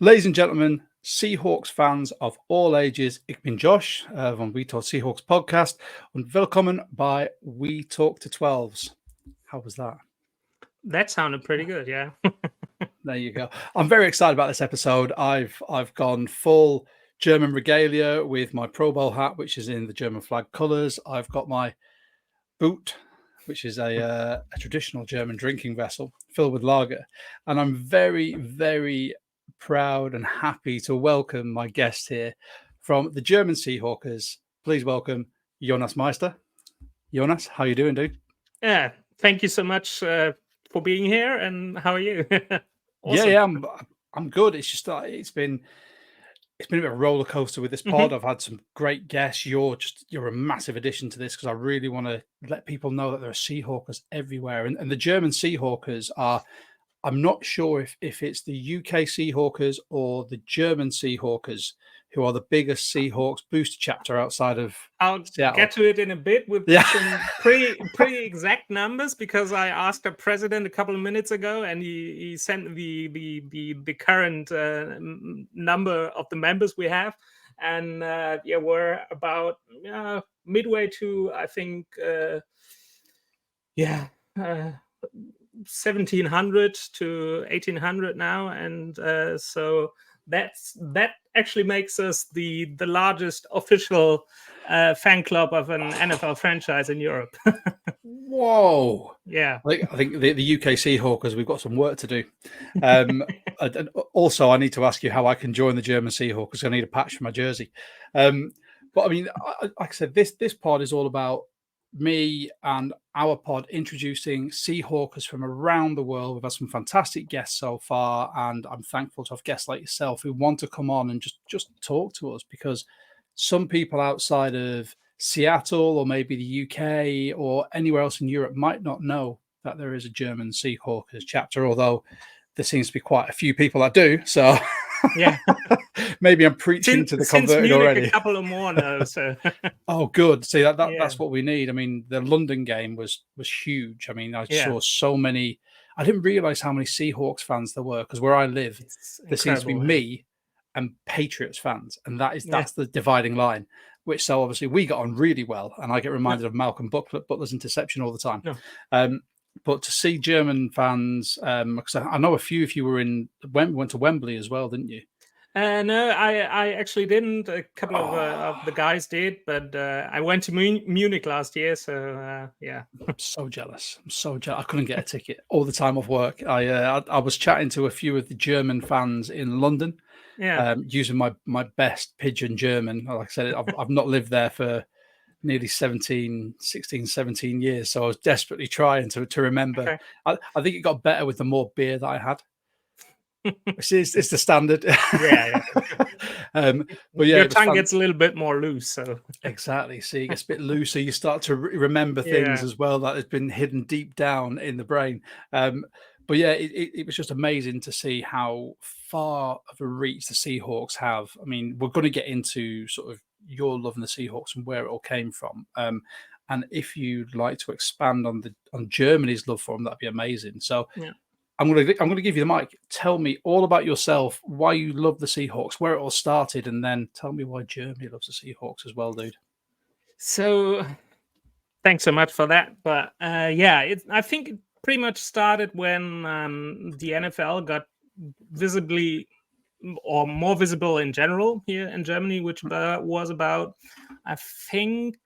Ladies and gentlemen, Seahawks fans of all ages, ich bin Josh von We Talk Seahawks podcast und willkommen bei We Talk to 12's. How was that? That sounded pretty good, yeah. There you go. I'm very excited about this episode. I've gone full German regalia with my Pro Bowl hat, which is in the German flag colours. I've got my boot, which is a traditional German drinking vessel filled with lager, and I'm very, very proud and happy to welcome my guest here from the German Seahawkers. Please welcome Jonas Meister. Jonas, how you doing, dude? Yeah, thank you so much for being here. And how are you? Awesome. Yeah, I'm good. It's just it's been a bit of a roller coaster with this pod. I've had some great guests. You're a massive addition to this because I really want to let people know that there are Seahawkers everywhere, and the German Seahawkers are. I'm not sure if it's the UK Seahawkers or the German Seahawkers who are the biggest Seahawks booster chapter outside of I'll Seattle. get to it in a bit with some pretty exact numbers, because I asked the president a couple of minutes ago, and he sent the current number of the members we have, and we're about midway to, I think 1700 to 1800 now, and so that actually makes us the largest official fan club of an NFL franchise in Europe. Whoa! Yeah, I think the UK Seahawkers, we've got some work to do. And also, I need to ask you how I can join the German Seahawkers. I need a patch for my jersey. But I mean, like I said, this pod is all about me and our pod introducing Seahawkers from around the world. We've had some fantastic guests so far, and I'm thankful to have guests like yourself who want to come on and just talk to us, because some people outside of Seattle or maybe the UK or anywhere else in Europe might not know that there is a German Seahawkers chapter, although there seems to be quite a few people that do. So yeah, maybe I'm preaching to the converted Munich, already. a couple of more now. So oh, good. See, that's what we need. I mean, the London game was huge. I mean, I saw so many. I didn't realize how many Seahawks fans there were, because where I live, there seems to be me and Patriots fans, and that's the dividing line. Which, so obviously we got on really well, and I get reminded of Malcolm Butler's interception all the time. But to see German fans, because I know a few of you went to Wembley as well, didn't you? No, I actually didn't. A couple of the guys did, but I went to Munich last year, so yeah. I'm so jealous. I couldn't get a ticket all the time off work. I was chatting to a few of the German fans in London, using my best pidgin German. Like I said, I've not lived there for nearly 16, 17 years, so I was desperately trying to remember. Okay. I think it got better with the more beer that I had. It's the standard. Yeah. But your tongue gets a little bit more loose, so exactly. So it gets a bit looser. You start to remember things as well that has been hidden deep down in the brain. But yeah, it was just amazing to see how far of a reach the Seahawks have. I mean, we're going to get into sort of your love in the Seahawks and where it all came from. And if you'd like to expand on Germany's love for them, that'd be amazing. So I'm going to give you the mic. Tell me all about yourself, why you love the Seahawks, where it all started, and then tell me why Germany loves the Seahawks as well, dude. So, thanks so much for that. But I think it pretty much started when the NFL got visibly or more visible in general here in Germany, which was about, I think,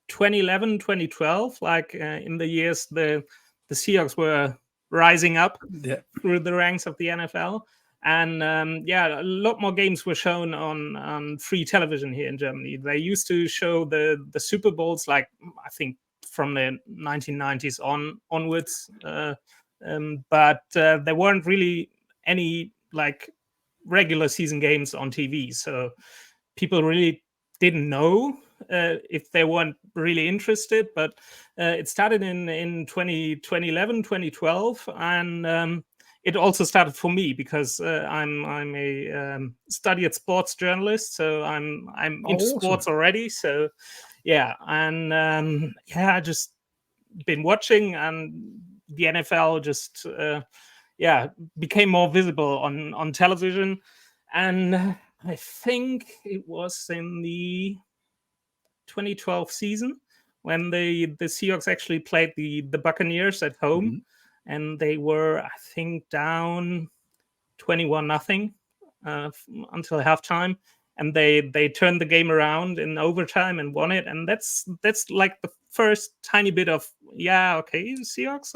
2011, 2012, like in the years the Seahawks were rising up through the ranks of the NFL. And a lot more games were shown on free television here in Germany. They used to show the Super Bowls, like I think from the 1990s onwards, but there weren't really any like regular season games on TV. So people really didn't know if they weren't really interested. But it started in 2011, 2012, and it also started for me because I'm a studied sports journalist, so I'm into sports already. So I just been watching, and the NFL just became more visible on television. And I think it was in the 2012 season when the Seahawks actually played the Buccaneers at home, and they were, I think, down 21-0 until halftime, and they turned the game around in overtime and won it. And that's like the first tiny bit of Seahawks,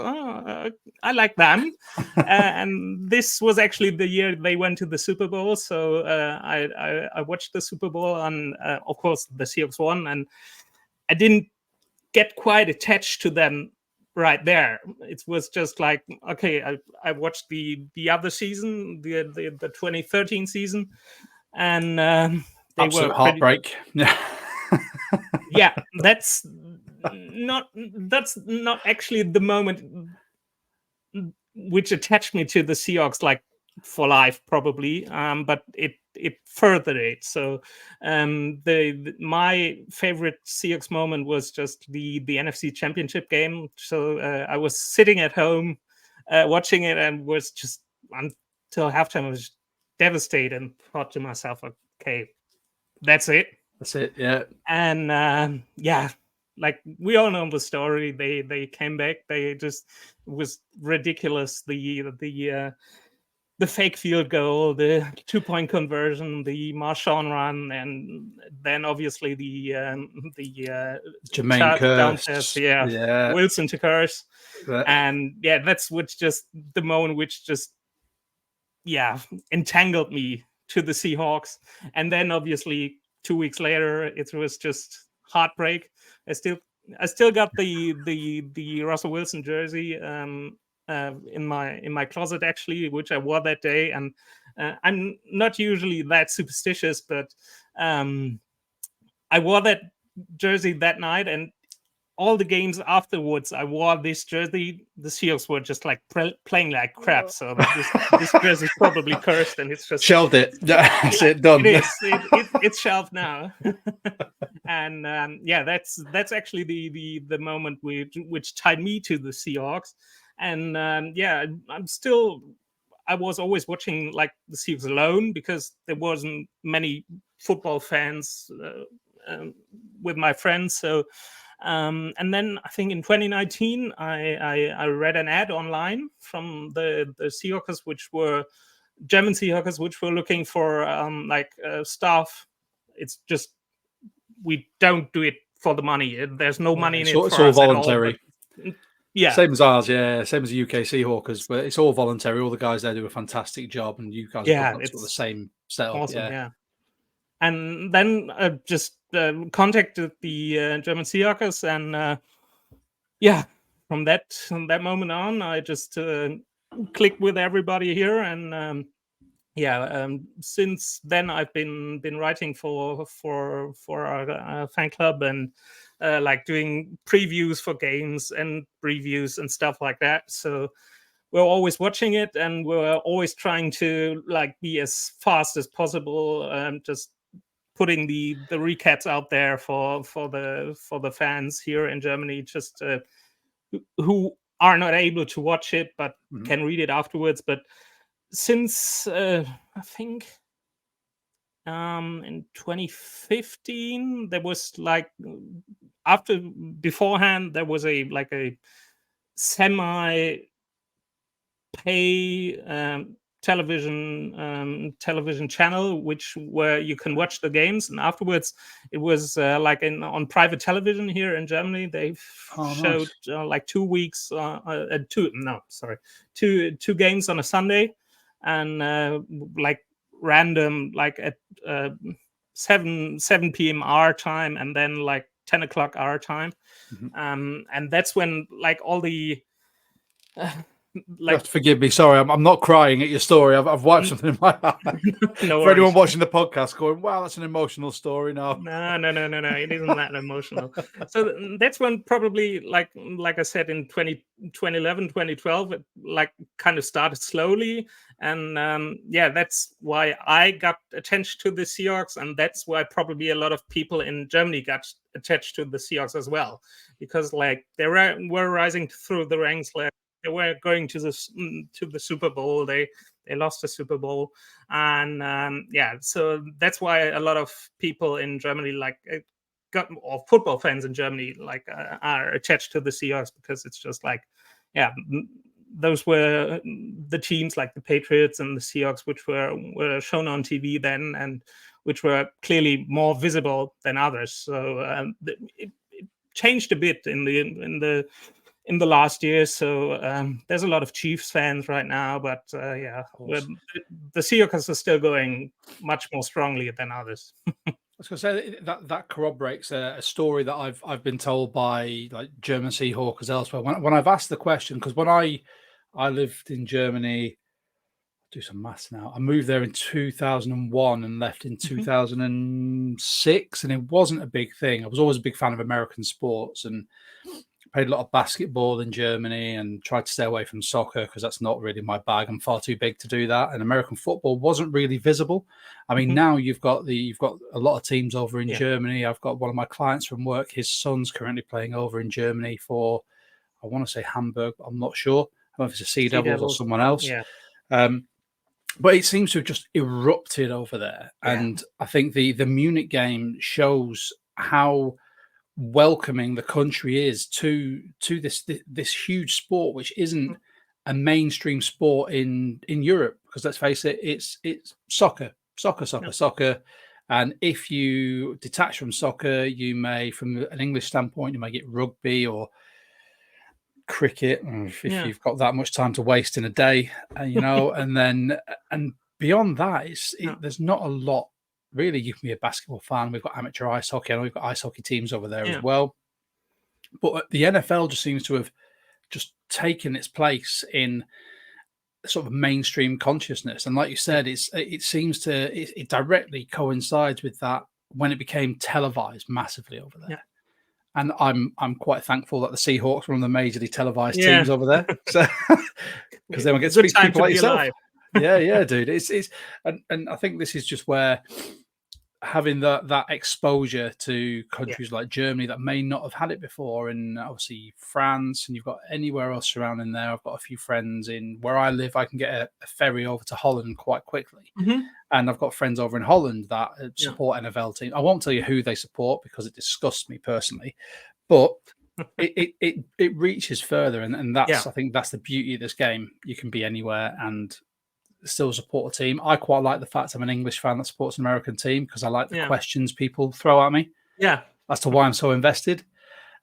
I like them. And this was actually the year they went to the Super Bowl, so I watched the Super Bowl, and of course the Seahawks won, and I didn't get quite attached to them right there. It was just like, okay, I watched the other season, the 2013 season, and they absolute were heartbreak. Yeah, that's not actually the moment which attached me to the Seahawks like for life, probably, but it furthered it. So my favorite Seahawks moment was just the NFC Championship game. So I was sitting at home watching it, and was just, until halftime, I was devastated and thought to myself, okay, that's it. That's it, yeah. And like we all know the story. They came back. They just, it was ridiculous. The fake field goal, the 2-point conversion, the Marshawn run, and then obviously the Jermaine Curse, yeah, Wilson to Curse, and that's which just the moment which just entangled me to the Seahawks. And then obviously 2 weeks later, it was just heartbreak. I still got the Russell Wilson jersey in my closet, actually, which I wore that day. And I'm not usually that superstitious, but I wore that jersey that night, and all the games afterwards I wore this jersey. The Seahawks were just like playing like crap, so this jersey is probably cursed, and it's just shelved it. That's it, done. It is. It's shelved now. And that's actually the moment which tied me to the Seahawks. And I was always watching like the Seahawks alone, because there wasn't many football fans with my friends. So and then I think in 2019 I read an ad online from the Seahawks, which were German Seahawks, which were looking for staff. It's just, we don't do it for the money. There's no money in it. It's all voluntary. Yeah, same as ours. Yeah, same as the UK Seahawks, but it's all voluntary. All the guys there do a fantastic job, and you guys have got the same setup. Awesome, yeah. And then just contacted the German Seahawks, and from that moment on, I just clicked with everybody here, and since then I've been writing for our fan club, and like doing previews for games and previews and stuff like that. So we're always watching it, and we're always trying to like be as fast as possible, just putting the recaps out there for the fans here in Germany, just who are not able to watch it but can read it afterwards. But since I think in 2015, there was like, beforehand there was a semi pay television channel where you can watch the games, and afterwards it was on private television here in Germany. They showed like 2 weeks two games on a Sunday, and like random, like at 7 p.m. our time, and then like 10 o'clock our time. And that's when like all the you have to forgive me. Sorry, I'm not crying at your story. I've wiped something in my eye. No For anyone watching the podcast, going, "Wow, that's an emotional story." Now, no, it isn't that emotional. So that's when probably like I said, in 2011, 2012, it like kind of started slowly, and that's why I got attached to the Seahawks, and that's why probably a lot of people in Germany got attached to the Seahawks as well, because like they were rising through the ranks, like they were going to the Super Bowl. They lost the Super Bowl, and so that's why a lot of people in Germany or football fans in Germany are attached to the Seahawks, because it's just like, those were the teams like the Patriots and the Seahawks, which were shown on TV then, and which were clearly more visible than others. So it changed a bit in the last year. So there's a lot of Chiefs fans right now, but the Seahawks are still going much more strongly than others. I was going to say that corroborates a story that I've been told by like German Seahawkers elsewhere. When I've asked the question, because when I lived in Germany, I'll do some maths now. I moved there in 2001 and left in 2006, and it wasn't a big thing. I was always a big fan of American sports and played a lot of basketball in Germany and tried to stay away from soccer because that's not really my bag. I'm far too big to do that. And American football wasn't really visible. I mean, now you've got a lot of teams over in Germany. I've got one of my clients from work. His son's currently playing over in Germany for, I want to say Hamburg. I'm not sure. I don't know if it's a Sea Devils or someone else. Yeah. But it seems to have just erupted over there. And I think the Munich game shows how welcoming the country is to this huge sport, which isn't a mainstream sport in Europe, because let's face it, it's soccer. And if you detach from soccer, you may, from an English standpoint, you may get rugby or cricket if you've got that much time to waste in a day, and beyond that, there's not a lot. Really, you can be a basketball fan. We've got amateur ice hockey. I know we've got ice hockey teams over there as well. But the NFL just seems to have just taken its place in sort of mainstream consciousness. And like you said, it directly coincides with that when it became televised massively over there. And I'm quite thankful that the Seahawks were one of the majorly televised teams over there. So because then we get to speak to people like yourself. Yeah, dude. It's and I think this is just where having that exposure to countries like Germany that may not have had it before, and obviously France, and you've got anywhere else surrounding there. I've got a few friends in where I live. I can get a ferry over to Holland quite quickly. And I've got friends over in Holland that support NFL teams. I won't tell you who they support because it disgusts me personally, but it reaches further, and that's I think that's the beauty of this game. You can be anywhere and still support a team. I quite like the fact I'm an English fan that supports an American team because I like the questions people throw at me. As to why I'm so invested.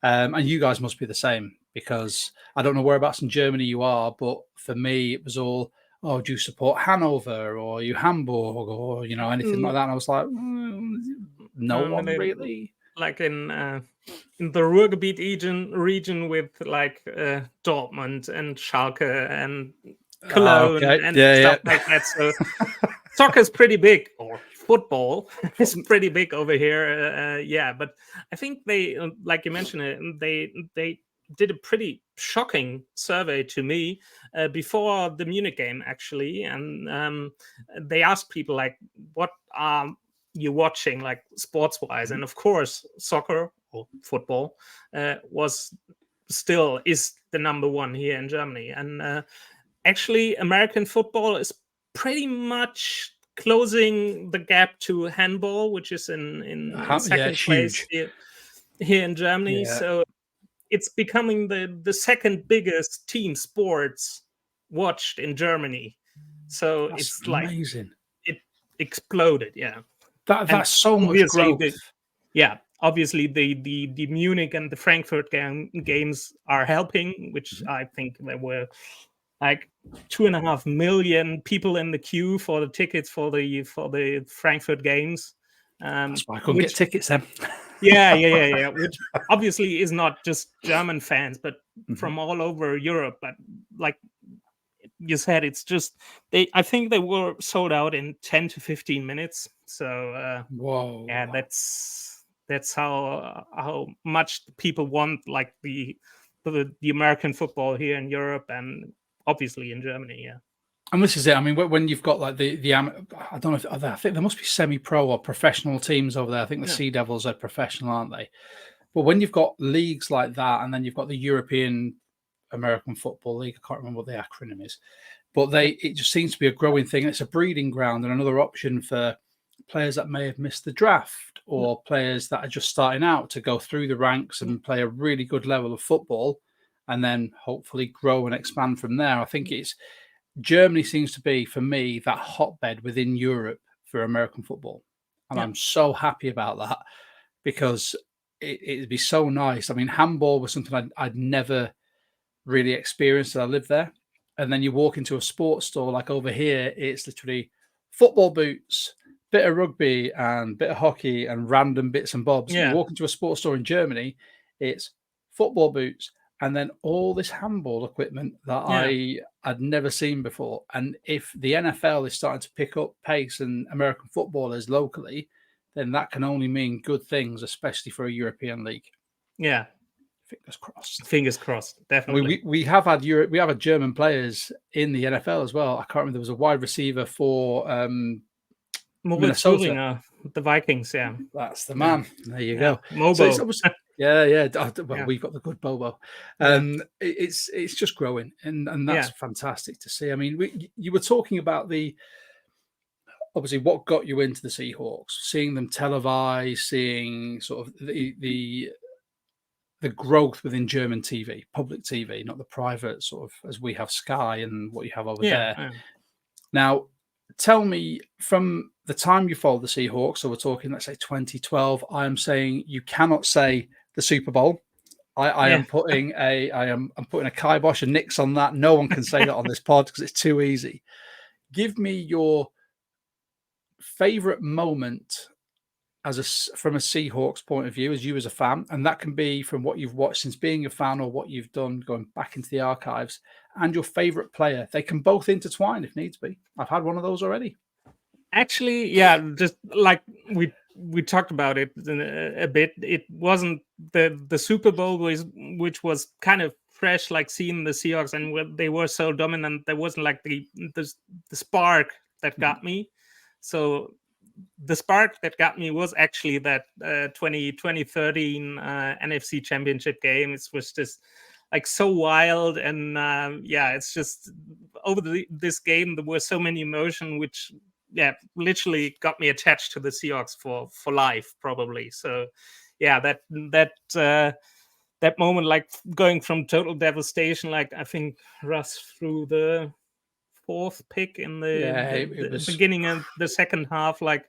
And you guys must be the same, because I don't know whereabouts in Germany you are, but for me it was all, oh, do you support Hanover or you Hamburg or anything like that? And I was like, no one really. Like in the Ruhrgebiet region with like Dortmund and Schalke and Cologne and stuff like that. So soccer is pretty big, or football is pretty big over here. But I think they, like you mentioned, they did a pretty shocking survey to me before the Munich game, actually, and they asked people like, what are you watching, like sports-wise? And of course, soccer or football is the number one here in Germany. And actually, American football is pretty much closing the gap to handball, which is in second place here in Germany. So it's becoming the second biggest team sports watched in Germany. So it's amazing. It exploded. That's so much growth. Obviously the Munich and the Frankfurt games are helping, which I think there were like 2.5 million people in the queue for the tickets for the Frankfurt games. That's why I couldn't get tickets then. Which obviously is not just German fans, but from all over Europe. But like you said, it's just I think they were sold out in 10 to 15 minutes. So that's how much people want like the American football here in Europe and obviously in Germany. And this is it. I mean, when you've got like the I don't know if I think there must be semi-pro or professional teams over there. I think the Sea Devils are professional, aren't they? But when you've got leagues like that, and then you've got the European American Football League. I can't remember what the acronym is, but it just seems to be a growing thing. It's a breeding ground and another option for players that may have missed the draft or players that are just starting out to go through the ranks and play a really good level of football and then hopefully grow and expand from there. I think Germany seems to be, for me, that hotbed within Europe for American football. And I'm so happy about that because it'd be so nice. I mean, handball was something I'd never really experienced till I lived there. And then you walk into a sports store like over here, it's literally football boots, bit of rugby and bit of hockey and random bits and bobs. You walk into a sports store in Germany, it's football boots and then all this handball equipment that I had never seen before. And if the NFL is starting to pick up pace and American footballers locally, then that can only mean good things, especially for a European league. Yeah. Fingers crossed. Fingers crossed, definitely. I mean, we have had German players in the NFL as well. I can't remember. There was a wide receiver for Minnesota. The Vikings, That's the man. There you go. Mobo. So it's almost, well, we've got the good Bobo. It's just growing, and that's fantastic to see. I mean, you were talking about obviously what got you into the Seahawks, seeing them televised, seeing sort of the growth within German TV, public TV, not the private sort of as we have Sky and what you have over there. Yeah. Now, tell me, from the time you followed the Seahawks, so we're talking, let's say 2012, I am saying you cannot say the Super Bowl. I'm putting a kibosh and nix on that. No one can say that on this pod because it's too easy. Give me your favorite moment from a Seahawks point of view, as you as a fan, and that can be from what you've watched since being a fan or what you've done going back into the archives, and your favorite player. They can both intertwine if needs be. I've had one of those already. Actually, just like we talked about it a bit. It wasn't the Super Bowl which was kind of fresh, like seeing the Seahawks and they were so dominant. There wasn't like the spark that got me. So the spark that got me was actually that 2013 NFC Championship game. It was just like so wild, and it's just over this game there were so many emotion, which literally got me attached to the Seahawks for life, probably. So that moment, like going from total devastation, like I think Russ threw the fourth pick in the beginning of the second half, like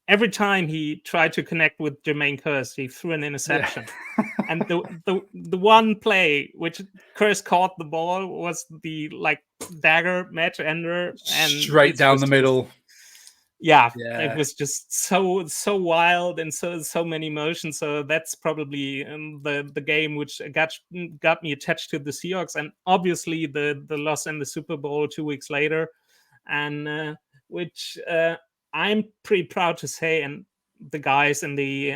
every time he tried to connect with Jermaine Kearse, he threw an interception. And the one play which Kearse caught the ball was the like dagger match ender and straight down the middle. It was just so wild and so many emotions. So that's probably the game which got me attached to the Seahawks, and obviously the loss in the Super Bowl 2 weeks later, and which I'm pretty proud to say, and the guys in the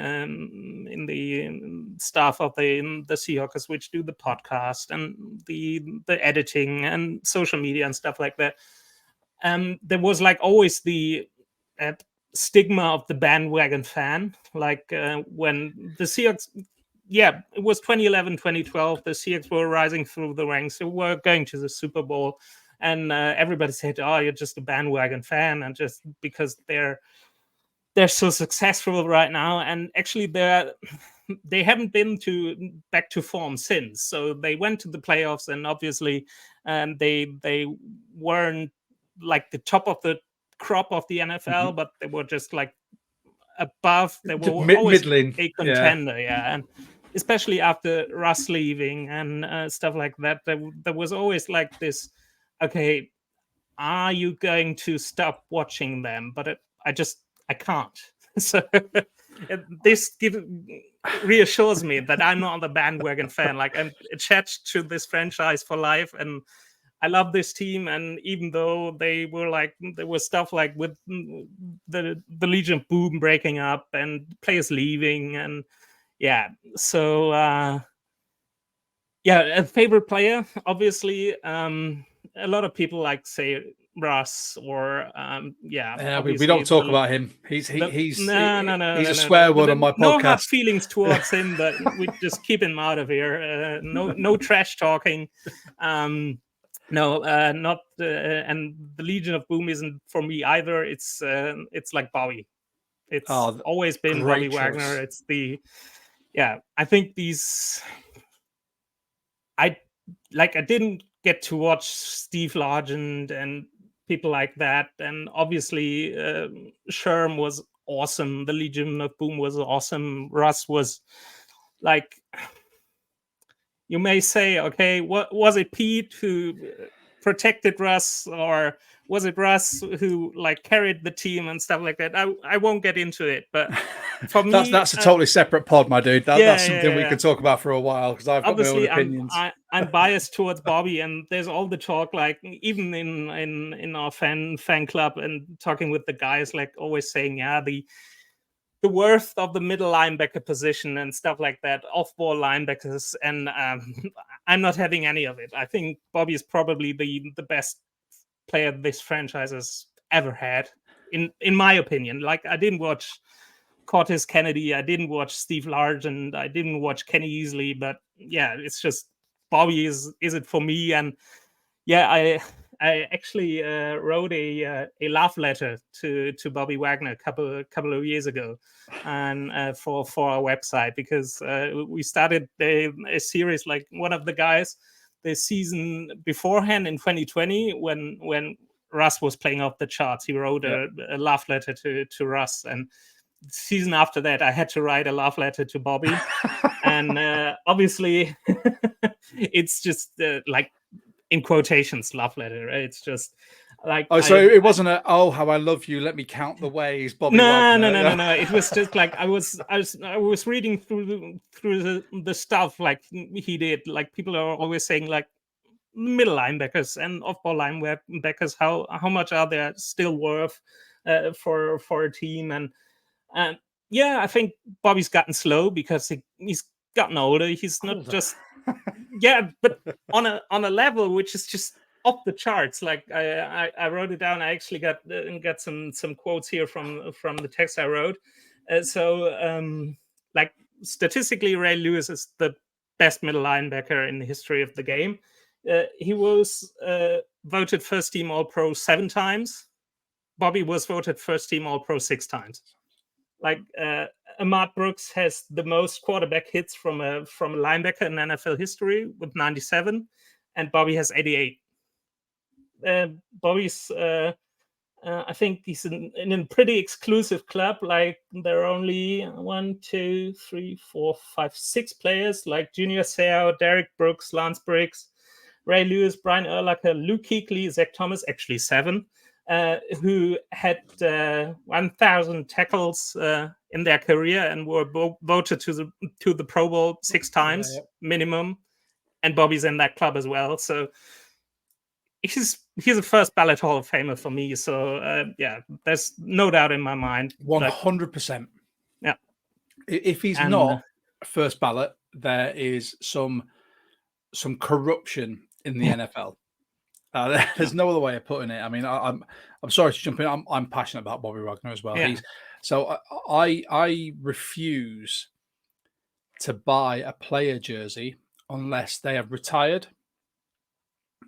staff of the Seahawks, which do the podcast and the editing and social media and stuff like that, there was like always the stigma of the bandwagon fan, like when the Seahawks, it was 2011, 2012, the Seahawks were rising through the ranks, they were going to the Super Bowl, and everybody said, oh, you're just a bandwagon fan, and just because they're so successful right now. And actually they haven't been back to form since. So they went to the playoffs, and obviously they weren't like the top of the crop of the NFL, but they were just like above. They were always middling, a contender, and especially after Russ leaving and stuff like that, there was always like this, okay, are you going to stop watching them? But I can't. So this reassures me that I'm not the bandwagon fan. Like, I'm attached to this franchise for life, and I love this team. And even though there was stuff like with the Legion of Boom breaking up and players leaving, and so a favorite player, obviously, a lot of people like say Russ or we don't talk about him. He's a swear word on my podcast. No hard feelings towards him, but we just keep him out of here. No trash talking. No, not and the Legion of Boom isn't for me either. It's like Bobby. It's always been Bobby Wagner. It's I think I didn't get to watch Steve Largent and people like that, and obviously Sherm was awesome. The Legion of Boom was awesome. Russ was like, you may say, okay, what was it, Pete who protected Russ, or was it Russ who like carried the team and stuff like that? I won't get into it, but for me, that's a totally separate pod, my dude. That's something we could talk about for a while, because I've got my own opinions. I'm biased towards Bobby, and there's all the talk, like even in our fan club, and talking with the guys, like always saying, the worth of the middle linebacker position and stuff like that, off-ball linebackers, and I'm not having any of it. I think Bobby is probably the best player this franchise has ever had, in my opinion. Like, I didn't watch Cortez Kennedy, I didn't watch Steve Largent, I didn't watch Kenny Easley, but it's just Bobby is it for me. And I actually wrote a love letter to Bobby Wagner a couple of years ago, and for our website, because we started a series, like one of the guys, the season beforehand in 2020, when Russ was playing off the charts, he wrote a love letter to Russ, and the season after that, I had to write a love letter to Bobby, and obviously, it's just like, in quotations, love letter, right? It's just like, it wasn't how I love you, let me count the ways, Bobby Wagner. No. It was just like, I was reading through the stuff like he did. Like, people are always saying, like, middle linebackers and off-ball linebackers, how much are they still worth for a team? And I think Bobby's gotten slow because he's gotten older. He's not just but on a level which is just off the charts. Like, I wrote it down. I actually got some quotes here from the text I wrote. Like, statistically, Ray Lewis is the best middle linebacker in the history of the game. He was voted first team All-Pro 7 times. Bobby was voted first team All-Pro 6 times. Like, Ahmad Brooks has the most quarterback hits from a linebacker in NFL history with 97, and Bobby has 88. Bobby's, I think he's in a pretty exclusive club. Like, there are only 6 players, like Junior Seau, Derek Brooks, Lance Briggs, Ray Lewis, Brian Urlacher, Luke Kuechly, Zach Thomas, actually 7. Who had 1,000 tackles in their career and were voted to the Pro Bowl 6 times minimum, and Bobby's in that club as well. So he's a first ballot Hall of Famer for me. So there's no doubt in my mind. 100%. Yeah. If he's not first ballot, there is some corruption in the NFL. There's no other way of putting it. I mean, I'm sorry to jump in. I'm passionate about Bobby Wagner as well. Yeah. I refuse to buy a player jersey unless they have retired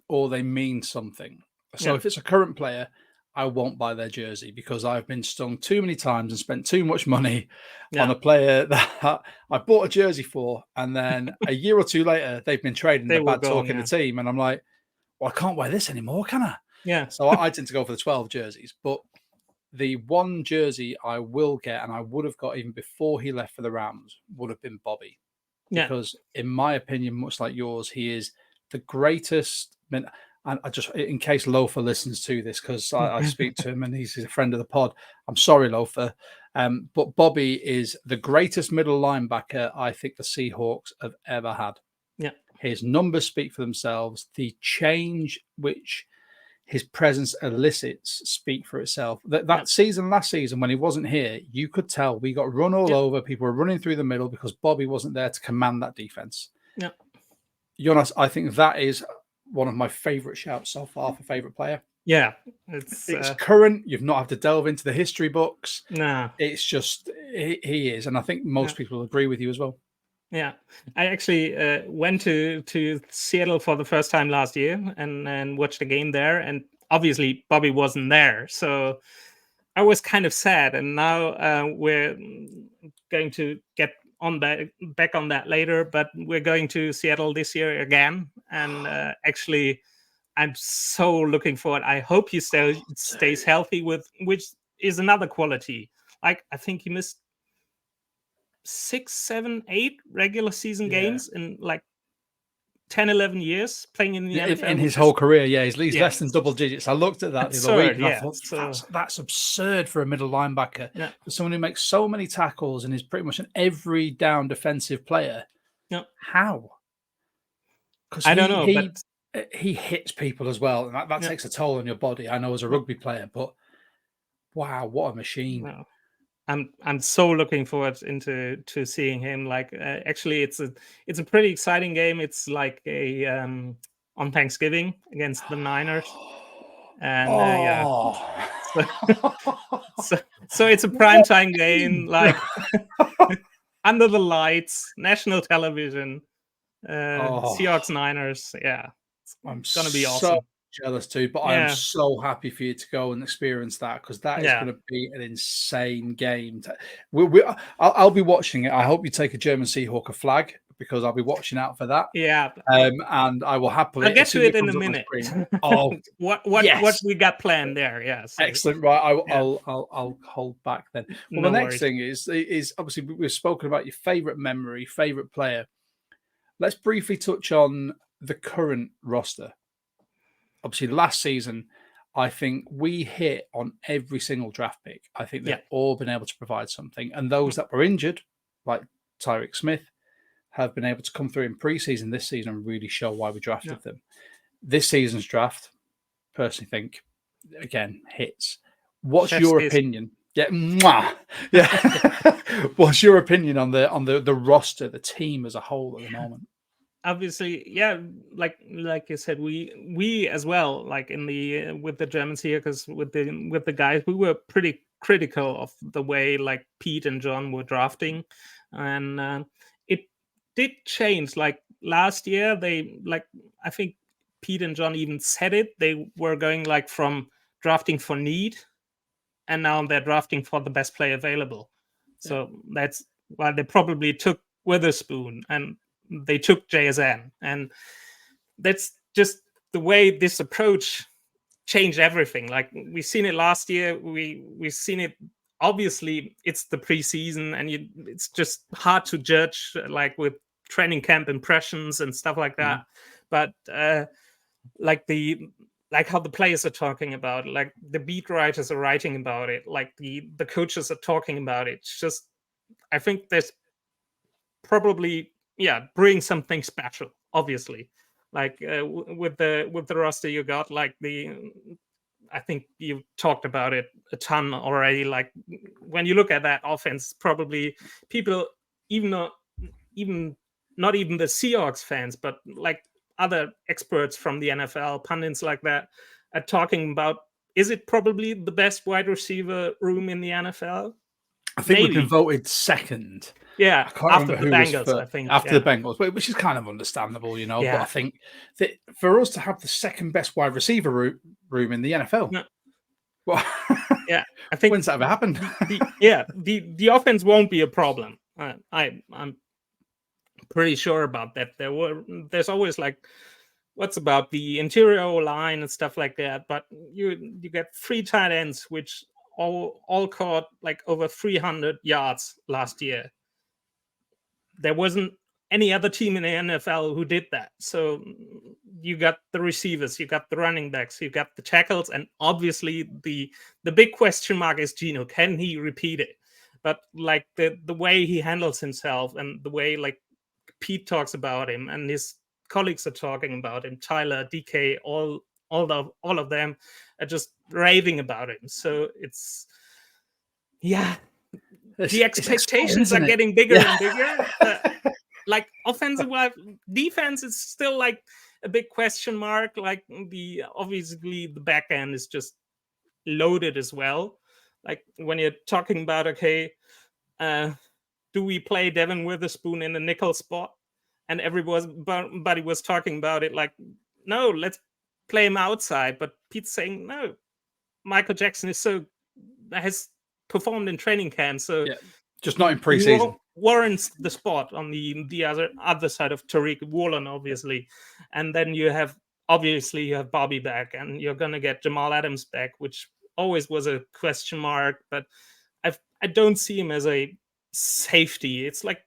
or they mean something. So if it's a current player, I won't buy their jersey, because I've been stung too many times and spent too much money on a player that I bought a jersey for, and then a year or two later they've been trading the bad talk in the team, and I'm like, well, I can't wear this anymore, can I? Yeah. So I tend to go for the 12 jerseys. But the one jersey I will get, and I would have got even before he left for the Rams, would have been Bobby. Because in my opinion, much like yours, he is the greatest. And I just, in case Loafer listens to this, because I speak to him and he's a friend of the pod. I'm sorry, Loafer. But Bobby is the greatest middle linebacker I think the Seahawks have ever had. Yeah. His numbers speak for themselves. The change which his presence elicits speak for itself. That season, last season, when he wasn't here, you could tell we got run all over. People were running through the middle because Bobby wasn't there to command that defense. Yeah. Jonas, I think that is one of my favorite shouts so far for favorite player. Yeah, It's current. You've not had to delve into the history books. nah. It's just he is, and I think most people will agree with you as well. Yeah, I actually went to Seattle for the first time last year and watched a game there, and obviously Bobby wasn't there, so I was kind of sad. And now we're going to get on back on that later, but we're going to Seattle this year again, and actually I'm so looking forward. I hope he stays healthy, which is another quality. Like, I think he missed 6, 7, 8 regular season games in like 10, 11 years playing in the NFL. In his whole career, he's less than double digits. I looked at that the other week and I thought, that's absurd for a middle linebacker. For someone who makes so many tackles and is pretty much an every down defensive player. How? Because I don't know, but he hits people as well, and that takes a toll on your body. I know as a rugby player, but wow, what a machine! No. I'm so looking forward to seeing him. Like, actually, it's a pretty exciting game. It's like a on Thanksgiving against the Niners, and so it's a primetime game, like under the lights, national television, Seahawks Niners. Yeah, it's gonna be awesome. Jealous too, but I'm so happy for you to go and experience that, because that is going to be an insane game. I'll be watching it. I hope you take a German Seahawk a flag, because I'll be watching out for that. Yeah, and I will happily. I'll get to it in a minute. What we got planned there? Yes, excellent. Right, I'll hold back then. Well, the next thing is obviously we've spoken about your favorite memory, favorite player. Let's briefly touch on the current roster. Obviously, last season, I think we hit on every single draft pick. I think they've all been able to provide something. And those that were injured, like Tyreek Smith, have been able to come through in preseason this season and really show why we drafted them. This season's draft, personally think, again, hits. What's your opinion? What's your opinion on the roster, the team as a whole at the moment? Obviously, like you said, we as well, like in the with the Germans here, because with the guys, we were pretty critical of the way like Pete and John were drafting, and it did change. Like last year, I think Pete and John even said it. They were going like from drafting for need, and now they're drafting for the best player available. So that's why they probably took Witherspoon and they took JSN, and that's just the way this approach changed everything. Like we've seen it last year, we've seen it. Obviously, it's the preseason, and it's just hard to judge, like with training camp impressions and stuff like that. But like how the players are talking about it, like the beat writers are writing about it, like the coaches are talking about it. It's just, I think there's probably bring something special, obviously, like with the roster you got. Like I think you talked about it a ton already. Like when you look at that offense, probably people, not even the Seahawks fans, but like other experts from the NFL, pundits like that, are talking about, is it probably the best wide receiver room in the NFL? I think we've been voted second. Yeah, after the Bengals, I think. After the Bengals, which is kind of understandable, But I think that for us to have the second best wide receiver room in the NFL, I think when's that ever happened? the offense won't be a problem. I'm pretty sure about that. There's always like, what's about the interior line and stuff like that, but you get 3 tight ends, which all caught like over 300 yards last year. There wasn't any other team in the NFL who did that. So you got the receivers, you got the running backs, you got the tackles, and obviously the big question mark is Geno. Can he repeat it? But like the way he handles himself, and the way like Pete talks about him, and his colleagues are talking about him, Tyler, DK, all of them are just raving about him. So it's the expectations are getting bigger and bigger. Like offensive wise, defense is still like a big question mark. Like obviously the back end is just loaded as well. Like when you're talking about, okay, do we play Devin Witherspoon in the nickel spot? And everybody was talking about it like, no, let's play him outside. But Pete's saying, no, Michael Jackson has performed in training camp, so just not in preseason. Warrants the spot on the other side of Tariq Woolen, obviously. And then you have Bobby back, and you're gonna get Jamal Adams back, which always was a question mark, but I don't see him as a safety. It's like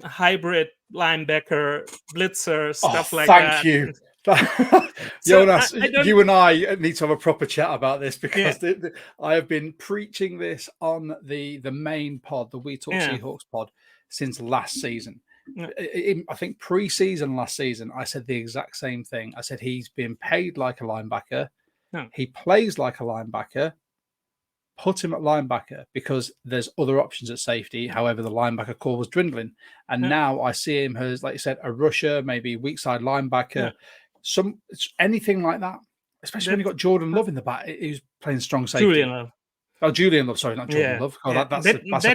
a hybrid linebacker, blitzer, stuff like that. Thank you. Jonas, you and I need to have a proper chat about this, because I have been preaching this on the main pod, the We Talk Seahawks pod, since last season. I think pre-season last season, I said the exact same thing. I said he's been paid like a linebacker. He plays like a linebacker. Put him at linebacker, because there's other options at safety. However, the linebacker core was dwindling. And now I see him as, like you said, a rusher, maybe weak side linebacker, anything like that. Especially when you got Jordan Love in the back, who's playing strong safety. Julian Love. Oh, Julian Love, sorry, not Jordan Love. Oh, that's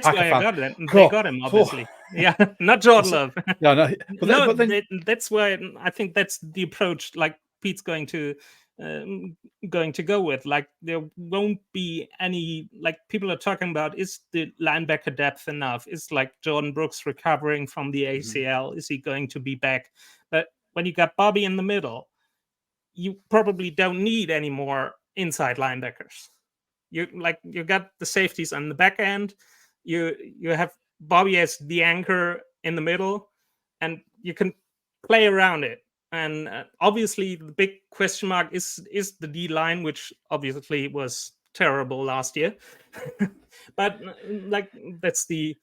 why I got it. They got him, obviously. Not Jordan Love. That's why I think that's the approach like Pete's going to go with. Like, there won't be any, like, people are talking about, is the linebacker depth enough? Is like Jordan Brooks recovering from the ACL? Is he going to be back? But when you got Bobby in the middle, you probably don't need any more inside linebackers. You got the safeties on the back end. You have Bobby as the anchor in the middle, and you can play around it. And obviously, the big question mark is the D line, which obviously was terrible last year. But like, that's the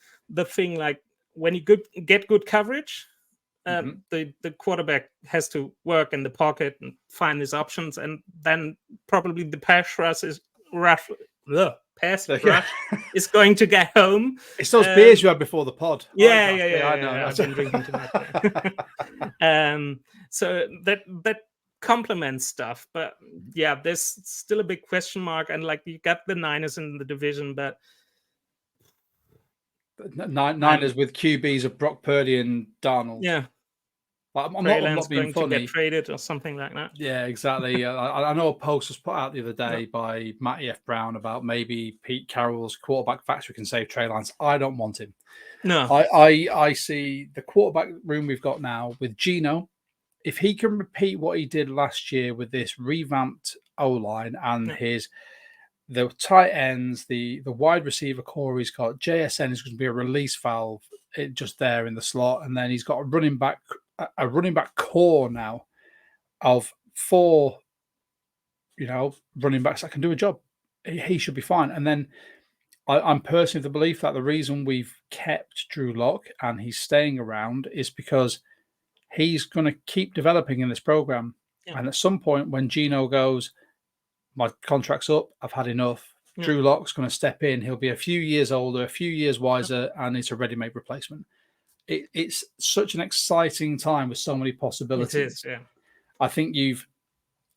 thing. Like, when you get good coverage, the quarterback has to work in the pocket and find his options, and then probably the pass rush is is going to get home. It's those beers you had before the pod. I know. I've been drinking too much. So that complements stuff, but there's still a big question mark. And like, you got the Niners in the division, but Niners with QBs of Brock Purdy and Darnold. Yeah. I'm not being funny. To get traded or something like that. Yeah, exactly. I know a post was put out the other day by Matty F. Brown about maybe Pete Carroll's quarterback factory can save Trey Lance. I don't want him. No. I see the quarterback room we've got now with Geno. If he can repeat what he did last year with this revamped O-line and the tight ends, the wide receiver core he's got, JSN is going to be a release valve just there in the slot, and then he's got a running back core now of 4, running backs that can do a job. He should be fine. And then I'm personally of the belief that the reason we've kept Drew Lock and he's staying around is because he's going to keep developing in this program. Yeah. And at some point when Geno goes, my contract's up, I've had enough, Drew Lock's going to step in. He'll be a few years older, a few years wiser, and it's a ready-made replacement. It's such an exciting time with so many possibilities. It is, yeah. I think you've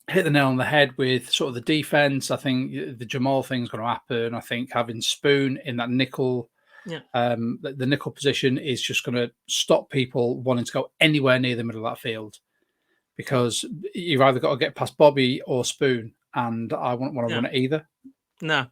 hit the nail on the head with sort of the defense. I think the Jamal thing's going to happen. I think having Spoon in that nickel, the nickel position is just going to stop people wanting to go anywhere near the middle of that field, because you've either got to get past Bobby or Spoon, and I wouldn't want to run it either. No.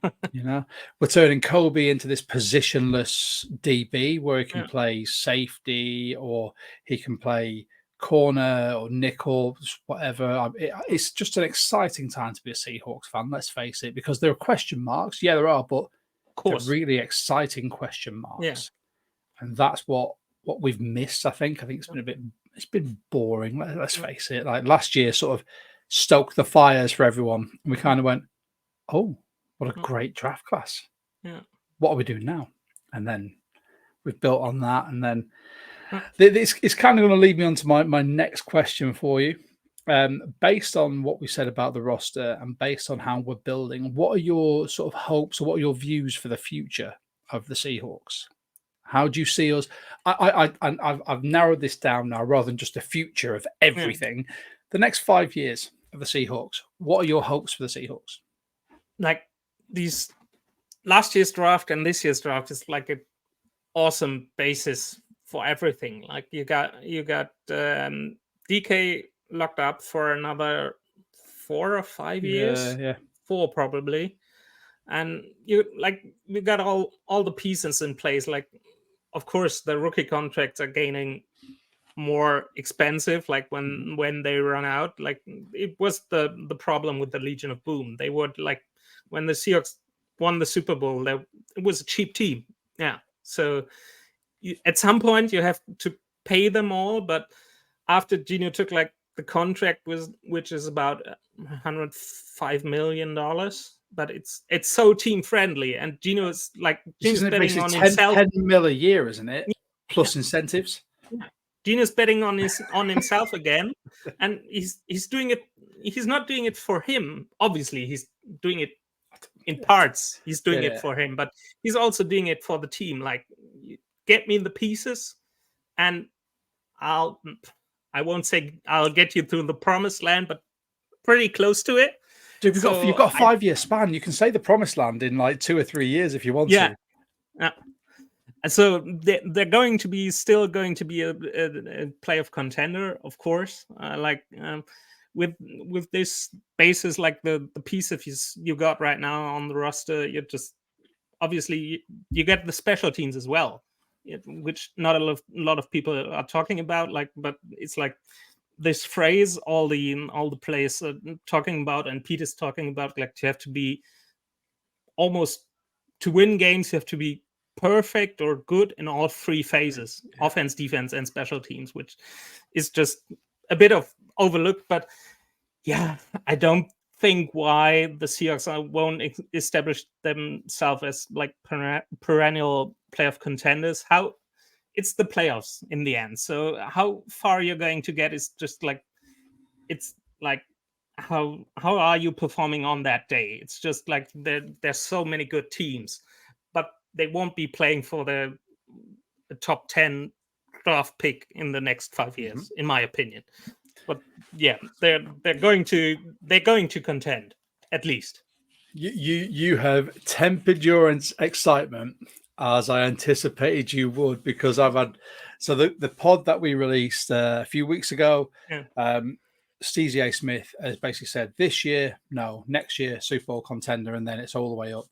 We're turning Kobe into this positionless DB where he can play safety, or he can play corner or nickel, whatever. It's just an exciting time to be a Seahawks fan, let's face it, because there are question marks. Yeah, there are, but they're really exciting question marks. Yeah. And that's what we've missed, I think. I think it's been boring, let's face it. Like, last year sort of stoked the fires for everyone. And we kind of went, oh, what a great draft class. Yeah. What are we doing now? And then we've built on that. And then it's kind of going to lead me on to my next question for you. Based on what we said about the roster and based on how we're building, what are your sort of hopes, or what are your views for the future of the Seahawks? How do you see us? I've narrowed this down now, rather than just a future of everything. The next 5 years of the Seahawks, what are your hopes for the Seahawks? Like these last year's draft and this year's draft is like an awesome basis for everything. Like you got DK locked up for another 4 or 5 years, Yeah. 4 probably, and you got all the pieces in place. Like, of course, the rookie contracts are gaining more expensive. Like when they run out, like it was the problem with the Legion of Boom. They would like when the Seahawks won the Super Bowl, it was a cheap team. Yeah, so at some point you have to pay them all, but after Gino took like the contract which is about $105 million, but it's so team friendly, and Gino's betting on 10, himself. 10 mil a year, isn't it? Plus incentives. Yeah. Gino's betting on himself again, and he's doing it. He's not doing it for him. Obviously, he's doing it in parts. He's doing it for him, but he's also doing it for the team. Like, get me the pieces, and I won't say I'll get you to the promised land, but pretty close to it. Dude, you've got a 5-year span. You can say the promised land in like 2 or 3 years if you want to. Yeah. And so they're going to be still going to be a playoff contender, of course. With this basis, like the pieces you got right now on the roster, you're just obviously you get the special teams as well, which not a lot of people are talking about. Like, but it's like this phrase all the players are talking about, and Pete is talking about, like, you have to be almost to win games. You have to be perfect or good in all 3 phases: offense, defense, and special teams, which is just a bit of overlooked. But yeah, I don't think why the Seahawks won't establish themselves as like perennial playoff contenders. How it's the playoffs in the end, so how far you're going to get is just like, it's like how are you performing on that day. It's just like there's so many good teams, but they won't be playing for the top 10 draft pick in the next 5 years, in my opinion. But yeah, they're going to contend at least. You have Temp Endurance excitement, as I anticipated you would, because I've had the pod that we released a few weeks ago. Stevie A. Smith has basically said this year, no, next year, Super Bowl contender, and then it's all the way up.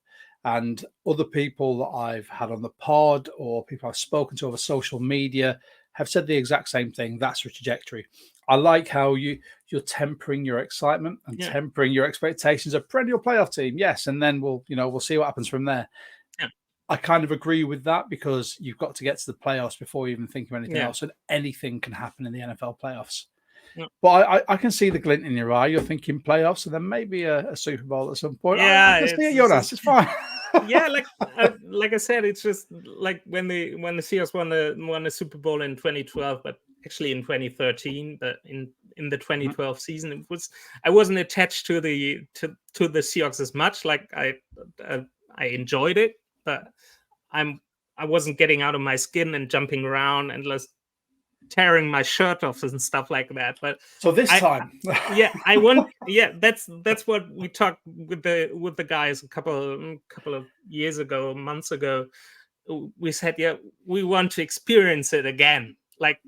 And other people that I've had on the pod or people I've spoken to over social media have said the exact same thing. That's the trajectory. I like how you're tempering your excitement and tempering your expectations of perennial playoff team. Yes, and then we'll see what happens from there. Yeah. I kind of agree with that, because you've got to get to the playoffs before you even think of anything else, and anything can happen in the NFL playoffs. Yeah. But I can see the glint in your eye. You're thinking playoffs, and then maybe a Super Bowl at some point. Yeah, I can see it, Jonas. It's fine. Yeah, like I said, it's just like when the Seahawks won the Super Bowl in 2012, but actually in 2013. But in the 2012 season, I wasn't attached to the Seahawks as much. Like I enjoyed it, but I wasn't getting out of my skin and jumping around and just tearing my shirt off and stuff like that. But so this time, I want. Yeah, that's what we talked with the guys a couple of years ago, months ago. We said, yeah, we want to experience it again, like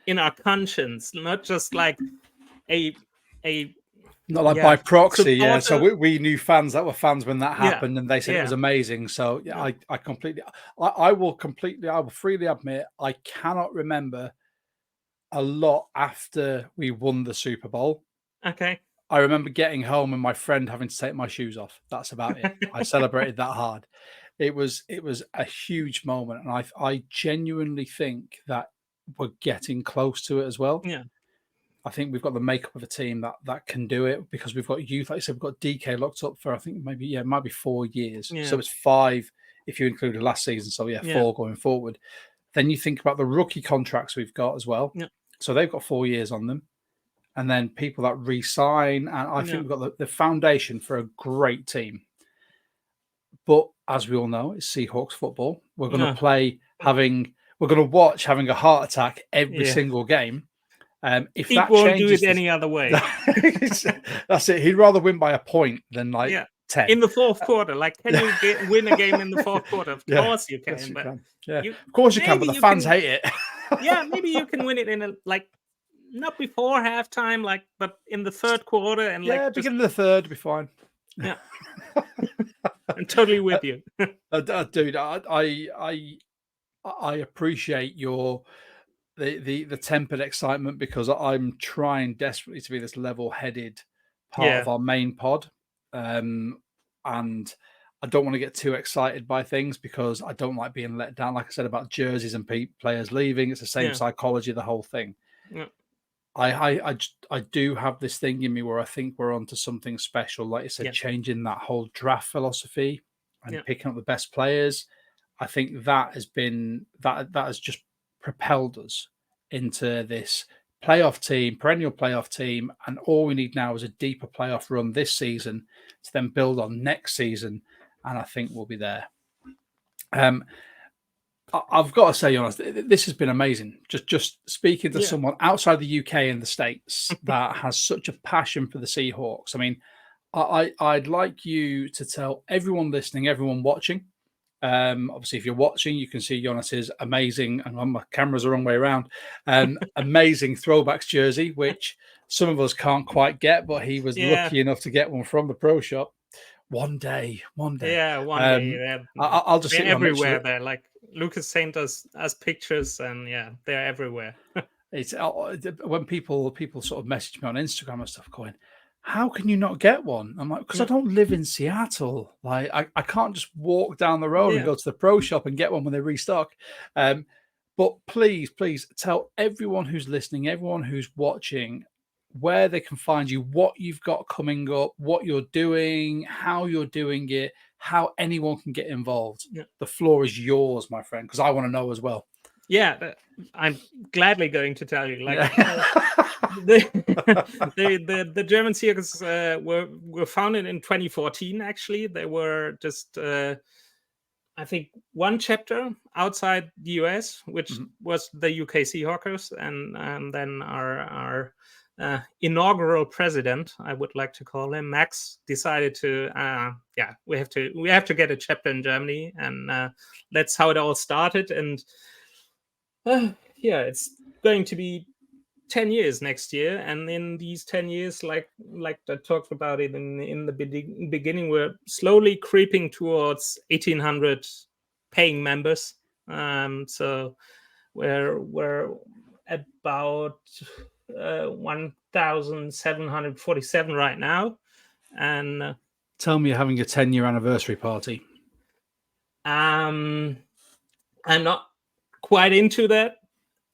in our conscience, not just like a not like by proxy. Yeah, so we knew fans that were fans when that happened, and they said it was amazing. So I will freely admit I cannot remember a lot after we won the Super Bowl. Okay. I remember getting home and my friend having to take my shoes off. That's about it. I celebrated that hard. It was a huge moment, and I genuinely think that we're getting close to it as well. Yeah. I think we've got the makeup of a team that can do it, because we've got youth. Like I said, we've got DK locked up for, I think it might be 4 years. Yeah. So it's 5 if you include the last season. So 4 going forward. Then you think about the rookie contracts we've got as well. Yeah. So they've got 4 years on them. And then people that re-sign. And I think we've got the foundation for a great team. But as we all know, it's Seahawks football. We're going to play we're going to watch having a heart attack every single game. If he that won't do changes, it any other way. that's it. He'd rather win by a point than like 10 in the fourth quarter. Like, can you win a game in the fourth quarter? Of course you can. Yes, you but can. Yeah, of course you can. But the fans hate it. Yeah, maybe you can win it in not before halftime, but in the third quarter, and beginning of the third would be fine. Yeah, I'm totally with you, dude. I appreciate the tempered excitement, because I'm trying desperately to be this level-headed part of our main pod, and I don't want to get too excited by things, because I don't like being let down. Like I said about jerseys and players leaving, it's the same psychology, the whole thing. Yeah. I do have this thing in me where I think we're onto something special. Like you said, changing that whole draft philosophy and picking up the best players. I think that has been that has just propelled us into this playoff team, perennial playoff team, and all we need now is a deeper playoff run this season to then build on next season, and I think we'll be there. I've got to say, Jonas, this has been amazing. Just speaking to someone outside the UK and the States that has such a passion for the Seahawks. I mean, I'd like you to tell everyone listening, everyone watching. Obviously, if you're watching, you can see Jonas's amazing, and my camera's the wrong way around, amazing throwbacks jersey, which some of us can't quite get, but he was lucky enough to get one from the pro shop. One day. Yeah, one day. I'll just they're everywhere. There, like Lucas sent us pictures, and they're everywhere. It's when people sort of message me on Instagram and stuff, going, "How can you not get one?" I'm like, because I don't live in Seattle. Like, I can't just walk down the road and go to the pro shop and get one when they restock. But please tell everyone who's listening, everyone who's watching, where they can find you, what you've got coming up, what you're doing, how you're doing it, how anyone can get involved. The floor is yours, my friend, because I want to know as well. Yeah, I'm gladly going to tell you. Like, the German Seahawks were founded in 2014. Actually, they were just I think one chapter outside the US, which was the UK Seahawkers, and then our inaugural president, I would like to call him, Max, decided to we have to get a chapter in Germany, and that's how it all started. And it's going to be 10 years next year, and in these 10 years, like I talked about it in the beginning, we're slowly creeping towards 1,800 paying members. So we're about 1,747 right now. And tell me you're having a 10-year anniversary party. I'm not quite into that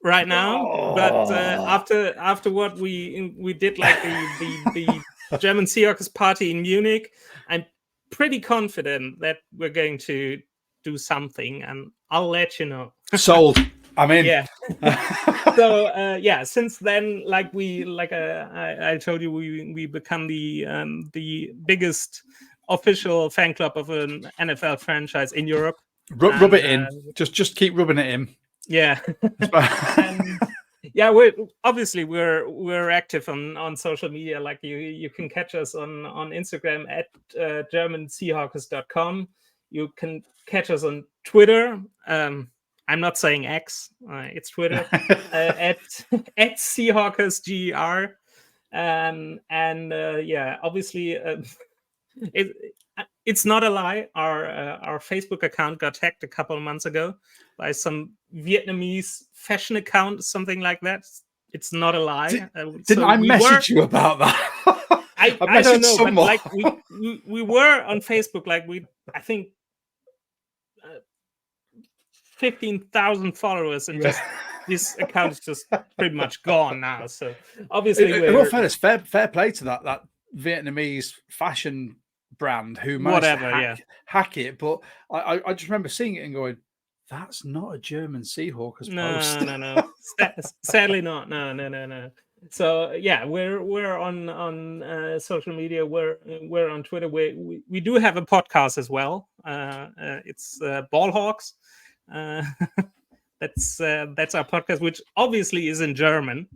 right now, but after what we did, like the German Seahawks party in Munich, I'm pretty confident that we're going to do something, and I'll let you know. Sold. I'm in. Yeah. So since then, I told you, we become the biggest official fan club of an NFL franchise in Europe. Rub it in. Just keep rubbing it in. Yeah. And, we're active on social media. Like, you can catch us on Instagram at germanseahawkers.com. You can catch us on Twitter. I'm not saying X, it's Twitter, at SeahawkersGR. Obviously, it's not a lie. Our Facebook account got hacked a couple of months ago by some Vietnamese fashion account, something like that. It's not a lie. Didn't I message you about that? I don't know, someone. But like we were on Facebook. Like, I think 15,000 followers, and just this account is just pretty much gone now. So obviously, fair play to that Vietnamese fashion brand who managed to hack it. But I just remember seeing it and going, that's not a German Seahawkers post. No. Sadly not. No. So we're on social media. We're on Twitter. We do have a podcast as well. It's Ballhawks. That's our podcast, which obviously is in German.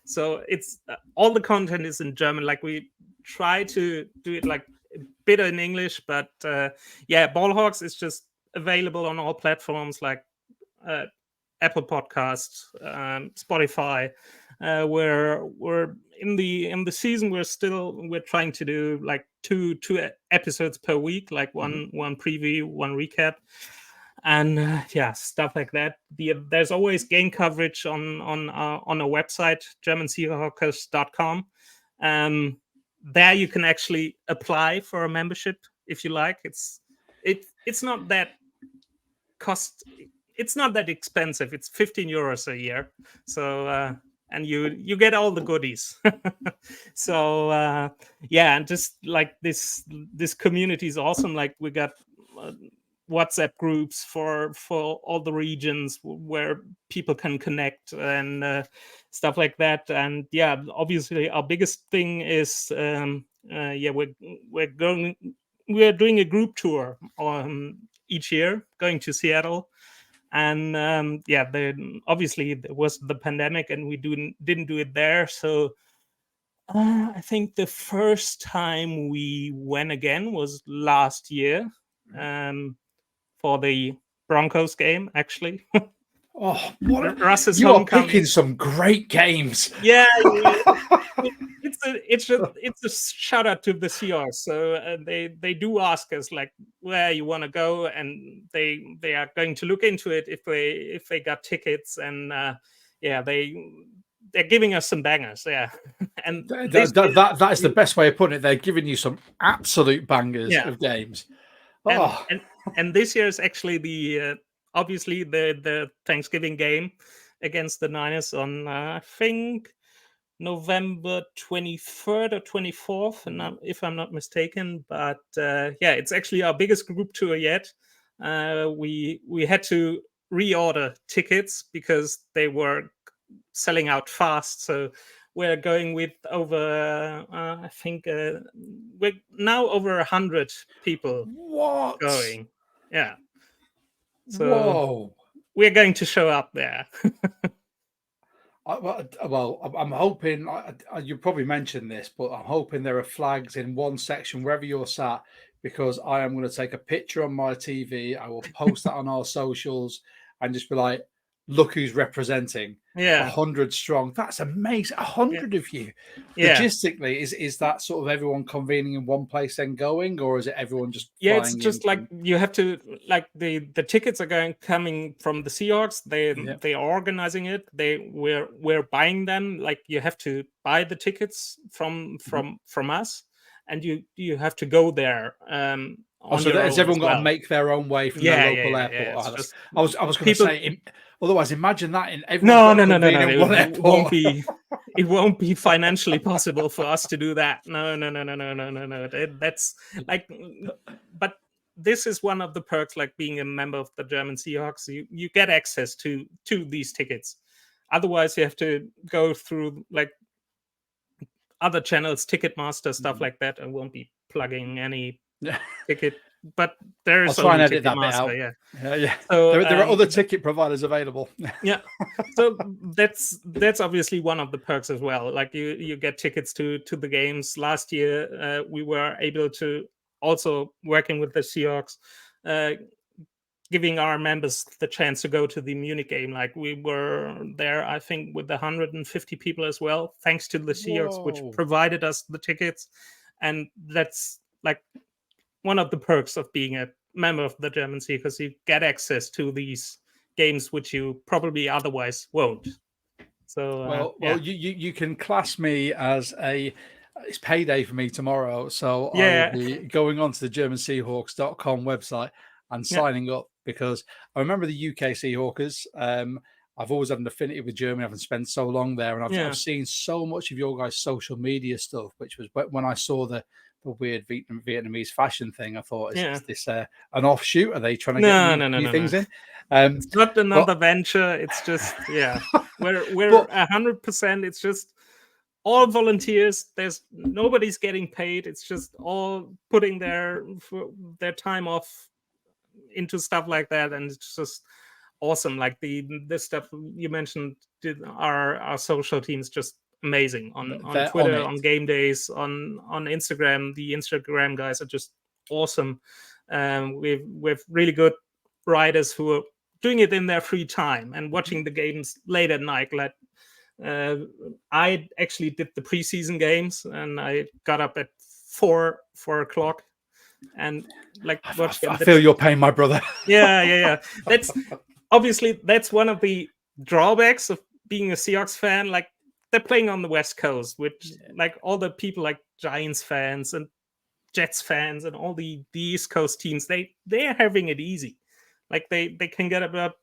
So it's all the content is in German. Like we try to do it like a bit in English, but Ballhawks is just available on all platforms like Apple Podcasts, Spotify. We're in the season. We're trying to do like two episodes per week, like one preview, one recap, and stuff like that. There's always game coverage on our website, germanseahawkers.com. There you can actually apply for a membership if you like. It's not that it's not that expensive. It's 15 euros a year. So and you get all the goodies. So and just like this community is awesome. Like we got WhatsApp groups for all the regions where people can connect and stuff like that. And obviously our biggest thing is we're doing a group tour each year, going to Seattle. And obviously there was the pandemic and we didn't do it there. So I think the first time we went again was last year for the Broncos game, actually. Oh, what Russ's you homecoming. are picking some great games. Yeah. It's a shout out to the Seahawks. So they do ask us like where you want to go, and they are going to look into it if they got tickets, and they're giving us some bangers. Yeah, and that is the best way of putting it. They're giving you some absolute bangers of games. Oh. And this year is actually the obviously the Thanksgiving game against the Niners on I think November 23rd or 24th, and if I'm not mistaken. But it's actually our biggest group tour yet. We had to reorder tickets because they were selling out fast. So we're going with over, I think we're now over 100 people going. Yeah. So whoa. We're going to show up there. Well, I'm hoping you probably mentioned this, but I'm hoping there are flags in one section wherever you're sat, because I am going to take a picture on my TV. I will post that on our socials and just be like, look who's representing. 100 strong. That's amazing. 100 of you. Logistically, is that sort of everyone convening in one place and going, or is it everyone just flying it's just like you have to, like the tickets are coming from the Seahawks. They are organizing it. We're buying them. Like you have to buy the tickets from us, and you have to go there. So has everyone got to make their own way from their local airport? I was going to say, otherwise, imagine that in every no. It won't be financially possible for us to do that. No. That's like, but this is one of the perks, like being a member of the German Seahawks. You get access to these tickets. Otherwise, you have to go through like other channels, Ticketmaster, stuff like that. I won't be plugging any ticket, but there is. I'll try and edit that bit out. Yeah. So there are other ticket providers available. Yeah. So that's obviously one of the perks as well. Like you get tickets to the games. Last year, we were able to also, working with the Seahawks, giving our members the chance to go to the Munich game. Like we were there, I think, with 150 people as well, thanks to the Seahawks, which provided us the tickets. And that's like one of the perks of being a member of the German Seahawks, because you get access to these games which you probably otherwise won't. So you can class me as it's payday for me tomorrow, so I will be going on to the GermanSeahawks.com website and signing up, because I remember the UK Seahawkers. I've always had an affinity with Germany. I've spent so long there, and I've seen so much of your guys' social media stuff, which was when I saw the weird Vietnamese fashion thing. I thought, is this an offshoot? Are they trying to get new things in? It's not another venture. It's just we're 100%. It's just all volunteers. Nobody's getting paid. It's just all putting their time off into stuff like that, and it's just awesome. Like this stuff you mentioned, our social teams just amazing on They're Twitter, on on it. game days, on Instagram. The Instagram guys are just awesome. We've really good writers who are doing it in their free time and watching the games late at night. Like I actually did the preseason games, and I got up at 4 o'clock and like watched them. I feel your pain, my brother. Yeah. That's obviously that's one of the drawbacks of being a Seahawks fan. Like they're playing on the West Coast, which like all the people like Giants fans and Jets fans and all the East Coast teams, they're having it easy. Like they can get about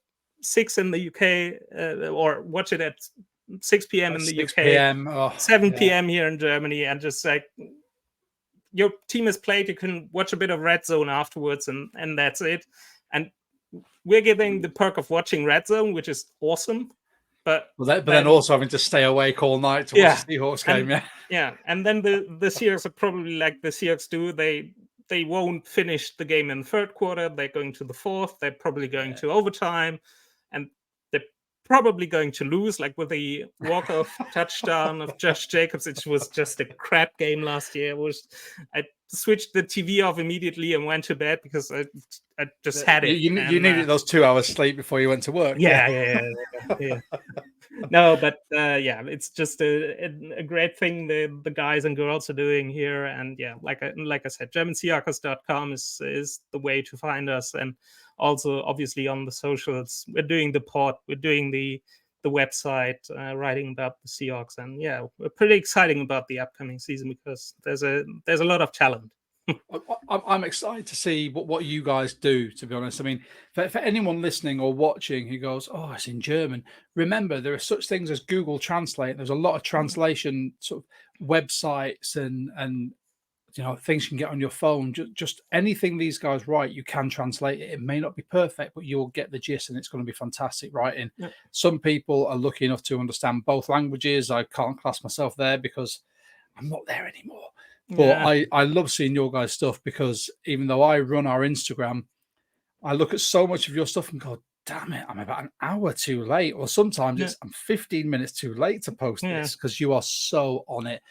6 in the UK or watch it at 6 p.m. in the 6 UK, p.m. 7 p.m. here in Germany, and just like your team is played, you can watch a bit of Red Zone afterwards, and that's it. And we're getting the perk of watching Red Zone, which is awesome. But then also having to stay awake all night to watch the Seahawks game. And then the Seahawks are probably like the Seahawks do. They won't finish the game in the third quarter. They're going to the fourth. They're probably going to overtime, and they're probably going to lose. Like with the walk-off touchdown of Josh Jacobs, it was just a crap game last year. I switched the TV off immediately and went to bed because I just had it. You needed those 2 hours sleep before you went to work. Yeah. No, but it's just a great thing the guys and girls are doing here. And like I said, GermanSeahawkers.com is the way to find us. And also obviously on the socials, we're doing the pod, we're doing the website, writing about the Seahawks, and we're pretty exciting about the upcoming season because there's a lot of talent. I'm excited to see what you guys do, to be honest. I mean, for anyone listening or watching who goes, oh, it's in German, remember there are such things as Google Translate. There's a lot of translation sort of websites and things you can get on your phone. Just anything these guys write, you can translate it. It may not be perfect, but you'll get the gist, and it's going to be fantastic writing. Some people are lucky enough to understand both languages. I can't class myself there because I'm not there anymore. But I love seeing your guys' stuff, because even though I run our Instagram, I look at so much of your stuff and go, damn it, I'm about an hour too late. Or sometimes I'm 15 minutes too late to post this, because you are so on it.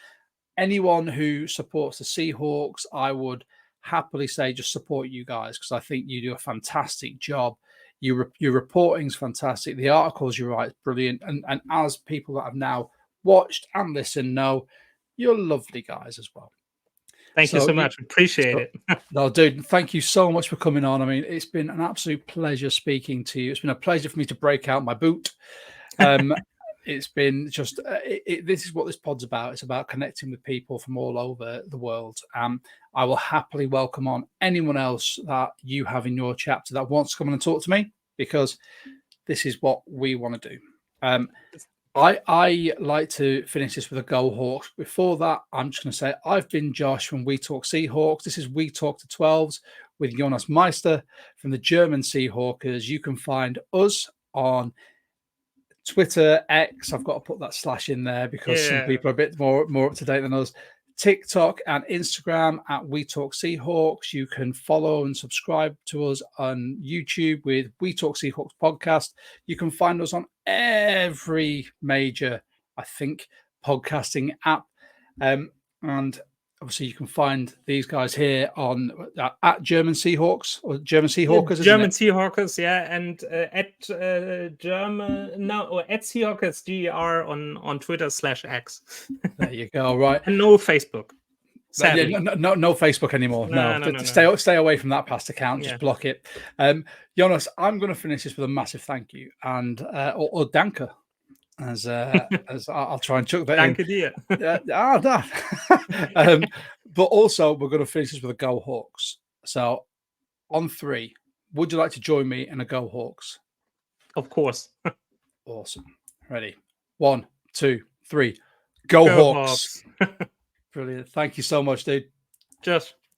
Anyone who supports the Seahawks, I would happily say just support you guys, because I think you do a fantastic job. Your reporting's fantastic. The articles you write is brilliant. And as people that have now watched and listened know, you're lovely guys as well. Thank you so much. Appreciate it. No, dude, thank you so much for coming on. I mean, it's been an absolute pleasure speaking to you. It's been a pleasure for me to break out my boot. It's been just, this is what this pod's about. It's about connecting with people from all over the world. I will happily welcome on anyone else that you have in your chapter that wants to come on and talk to me, because this is what we want to do. I like to finish this with a Go Hawks. Before that, I'm just going to say I've been Josh from We Talk Seahawks. This is We Talk to 12's with Jonas Meister from the German Seahawkers. You can find us on Twitter, X. I've got to put that slash in there because some people are a bit more up to date than us. TikTok and Instagram at We Talk Seahawks. You can follow and subscribe to us on YouTube with We Talk Seahawks podcast. You can find us on every major, I think, podcasting app. And obviously you can find these guys here on at German Seahawks or German Seahawkers. German Seahawkers, and at Seahawkers GR on Twitter /X. There you go. Right, and no Facebook. Sadly. No Facebook anymore. No. Stay away from that past account. Just block it. Jonas, I'm going to finish this with a massive thank you and or danke. As I'll try and chuck that Danke in. dir. But also, we're going to finish this with a Go Hawks. So, on 3, would you like to join me in a Go Hawks? Of course. Awesome. Ready? 1, 2, 3. Go Hawks. Brilliant. Thank you so much, dude. Just.